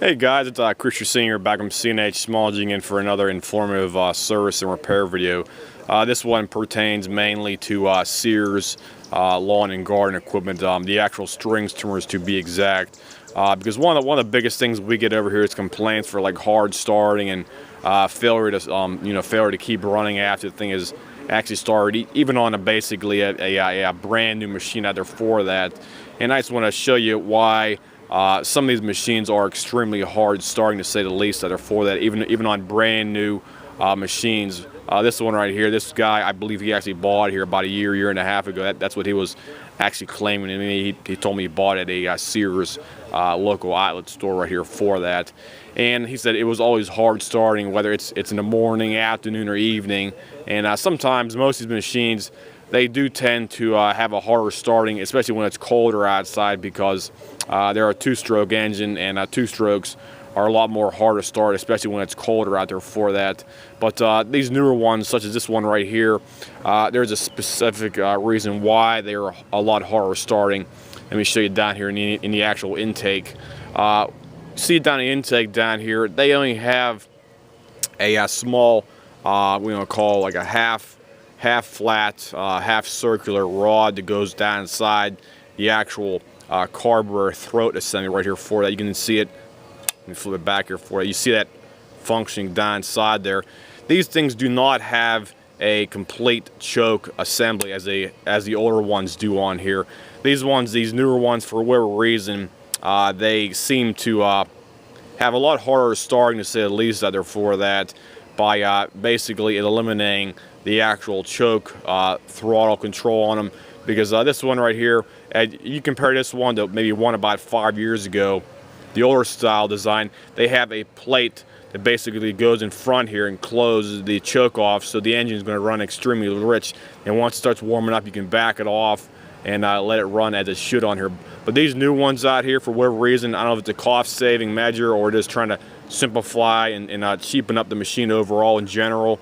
Hey guys, it's Chris Senior back from CNH Smallging in for another informative service and repair video. This one pertains mainly to Sears lawn and garden equipment, the actual strings trimmers to be exact. Because one of the biggest things we get over here is complaints for like hard starting and failure to failure to keep running after the thing is actually started, even on basically a brand new machine out there for that. And I just want to show you why. Some of these machines are extremely hard starting, to say the least, that are for that, even on brand new machines. This one right here, this guy, I believe he actually bought it here about a year and a half ago. That's what he was actually claiming to me. He told me he bought it at a Sears local outlet store right here for that. And he said it was always hard starting, whether it's in the morning, afternoon, or evening. And sometimes most of these machines, they do tend to have a harder starting, especially when it's colder outside, because they're a two-stroke engine, and two-strokes are a lot more harder to start, especially when it's colder out there for that. But these newer ones, such as this one right here, there's a specific reason why they're a lot harder starting. Let me show you down here in the actual intake. See down the intake down here, they only have a small, we want to call like a half flat, half circular rod that goes down inside the actual carburetor throat assembly right here for that. You can see it. Let me flip it back here for you. You see that functioning down inside there. These things do not have a complete choke assembly as the older ones do on here. These newer ones, for whatever reason, they seem to have a lot harder starting, to say the least, out there for that, by basically eliminating the actual choke throttle control on them. Because this one right here, you compare this one to maybe one about 5 years ago, the older style design, they have a plate that basically goes in front here and closes the choke off, so the engine is going to run extremely rich. And once it starts warming up, you can back it off and let it run as it should on here. But these new ones out here, for whatever reason, I don't know if it's a cost-saving measure or just trying to simplify and cheapen up the machine overall in general.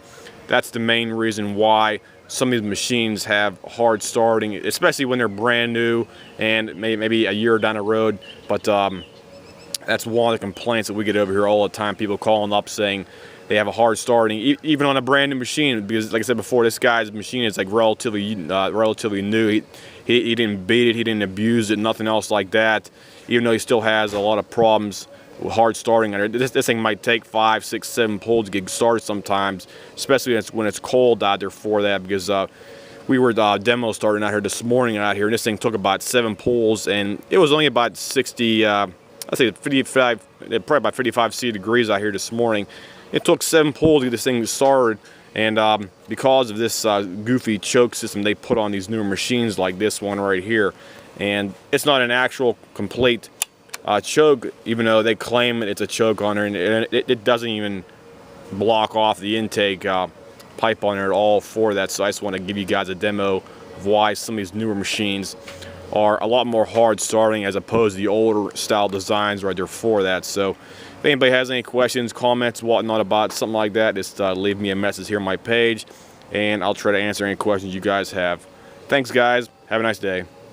That's the main reason why some of these machines have hard starting, especially when they're brand new and maybe a year down the road. But that's one of the complaints that we get over here all the time. People calling up saying they have a hard starting, even on a brand new machine. Because, like I said before, this guy's machine is like relatively new. He didn't beat it, he didn't abuse it, nothing else like that. Even though he still has a lot of problems with hard starting. This thing might take 5, 6, 7 pulls to get started sometimes, especially when it's cold out there for that. Because we were demo starting out here this morning out here, and this thing took about 7 pulls, and it was only about 60. I'd say 55, probably about 55 degrees out here this morning. It took 7 pulls to get this thing started, and because of this goofy choke system they put on these newer machines like this one right here, and it's not an actual complete choke, even though they claim it's a choke on there, and it doesn't even block off the intake pipe on there at all for that. So I just want to give you guys a demo of why some of these newer machines are a lot more hard starting as opposed to the older style designs right there for that. So if anybody has any questions, comments, whatnot about something like that, just leave me a message here on my page, and I'll try to answer any questions you guys have. Thanks guys, have a nice day.